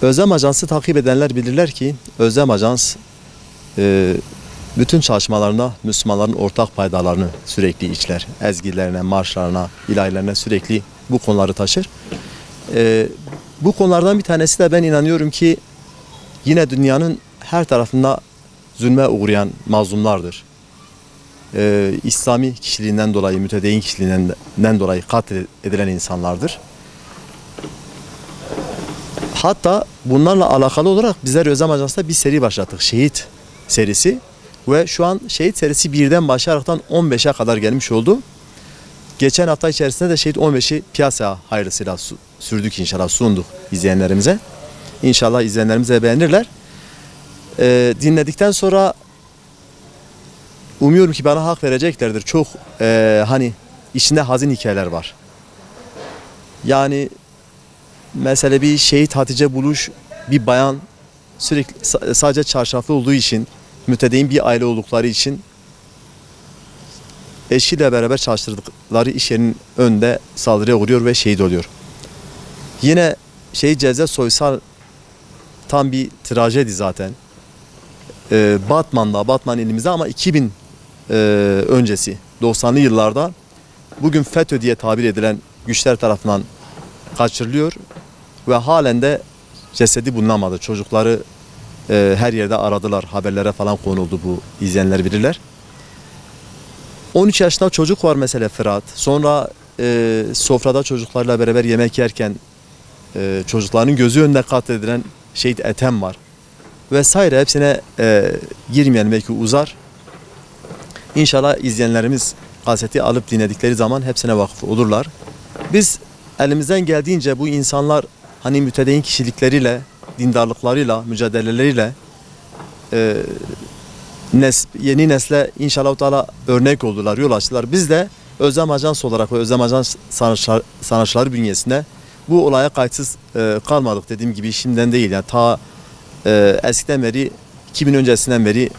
Özlem Ajans'ı takip edenler bilirler ki Özlem Ajans bütün çalışmalarında Müslümanların ortak paydalarını sürekli içler. Ezgilerine, marşlarına, ilahilerine sürekli bu konuları taşır. Bu konulardan bir tanesi de ben inanıyorum ki yine dünyanın her tarafında zulme uğrayan mazlumlardır. İslami kişiliğinden dolayı, mütedeyyin kişiliğinden dolayı katledilen insanlardır. Hatta bunlarla alakalı olarak bizler Özlem Ajans'ta bir seri başlattık. Şehit serisi. Ve şu an şehit serisi 1'den başlayaraktan 15'e kadar gelmiş oldu. Geçen hafta içerisinde de şehit 15'i piyasaya hayırlısıyla sürdük inşallah, sunduk izleyenlerimize. İnşallah izleyenlerimiz de beğenirler. Dinledikten sonra umuyorum ki bana hak vereceklerdir. Çok hani içinde hazin hikayeler var. Yani mesela bir şehit Hatice Buluş, bir bayan, sürekli sadece çarşaflı olduğu için, mütedeyyin bir aile oldukları için eşiyle beraber çalıştırdıkları iş yerinin önünde saldırıya uğruyor ve şehit oluyor. Yine şehit Cevdet Soysal tam bir trajedi zaten. Batman ilimizde ama 2000 öncesi 90'lı yıllarda bugün FETÖ diye tabir edilen güçler tarafından kaçırılıyor ve halen de cesedi bulunamadı. Çocukları her yerde aradılar. Haberlere falan konuldu, bu izleyenler bilirler. 13 yaşında çocuk var mesela, Fırat. Sonra sofrada çocuklarla beraber yemek yerken çocukların gözü önünde katledilen şehit Ethem var. Vesaire, hepsine girmeyelim, belki uzar. İnşallah izleyenlerimiz kaseti alıp dinledikleri zaman hepsine vakıf olurlar. Biz elimizden geldiğince bu insanlar hani mütedeyyin kişilikleriyle, dindarlıklarıyla, mücadeleleriyle yeni nesle inşallah Teala örnek oldular, yol açtılar. Biz de Özlem Ajans olarak ve Özlem Ajans sanatçıları bünyesinde bu olaya kayıtsız kalmadık, dediğim gibi şimdiden değil. Yani ta eskiden beri, 2000 öncesinden beri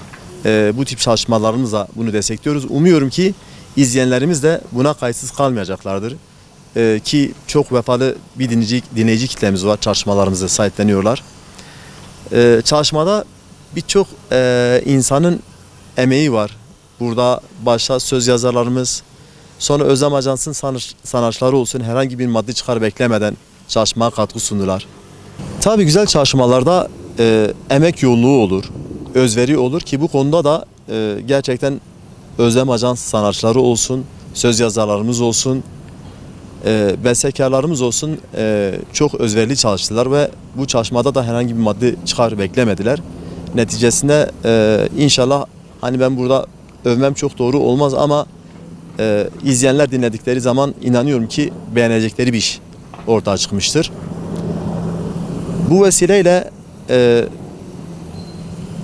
bu tip çalışmalarımızla bunu destekliyoruz. Umuyorum ki izleyenlerimiz de buna kayıtsız kalmayacaklardır. Ki çok vefalı bir dinleyici kitlemiz var, çalışmalarımızı sahipleniyorlar. Çalışmada birçok insanın emeği var. Burada başta söz yazarlarımız, sonra Özlem Ajans'ın sanatçıları olsun, herhangi bir maddi çıkar beklemeden çalışmaya katkı sundular. Tabii güzel çalışmalarda emek yoğunluğu olur, özveri olur ki bu konuda da gerçekten Özlem Ajans sanatçıları olsun, söz yazarlarımız olsun, bestekarlarımız olsun çok özverili çalıştılar ve bu çalışmada da herhangi bir maddi çıkar beklemediler. Neticesinde inşallah, hani ben burada övmem çok doğru olmaz ama izleyenler dinledikleri zaman inanıyorum ki beğenecekleri bir iş ortaya çıkmıştır. Bu vesileyle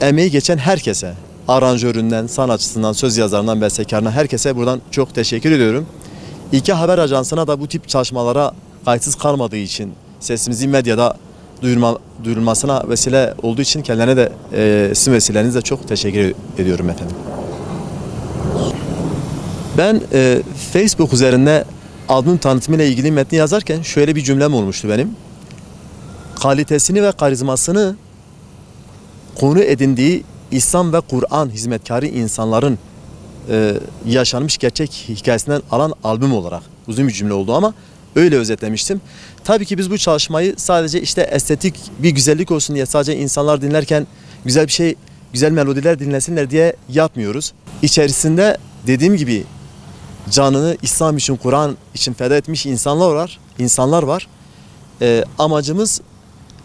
emeği geçen herkese, aranjöründen, sanatçısından, söz yazarından, bestekarına, herkese buradan çok teşekkür ediyorum. İlke Haber Ajansı'na da bu tip çalışmalara kayıtsız kalmadığı için, sesimizi medyada duyurulmasına vesile olduğu için kendilerine de sizin vesilenizle çok teşekkür ediyorum efendim. Ben Facebook üzerinde albüm tanıtımıyla ilgili metni yazarken şöyle bir cümlem olmuştu benim. Kalitesini ve karizmasını konu edindiği İslam ve Kur'an hizmetkarı insanların yaşanmış gerçek hikayesinden alan albüm olarak, uzun bir cümle oldu ama öyle özetlemiştim. Tabii ki biz bu çalışmayı sadece işte estetik bir güzellik olsun diye, sadece insanlar dinlerken güzel bir şey, güzel melodiler dinlesinler diye yapmıyoruz. İçerisinde dediğim gibi canını İslam için, Kur'an için feda etmiş insanlar var. Amacımız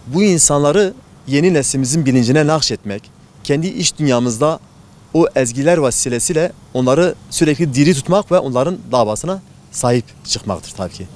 bu insanları yeni neslimizin bilincine nakşetmek, kendi iç dünyamızda o ezgiler vesilesiyle onları sürekli diri tutmak ve onların davasına sahip çıkmaktır tabii ki.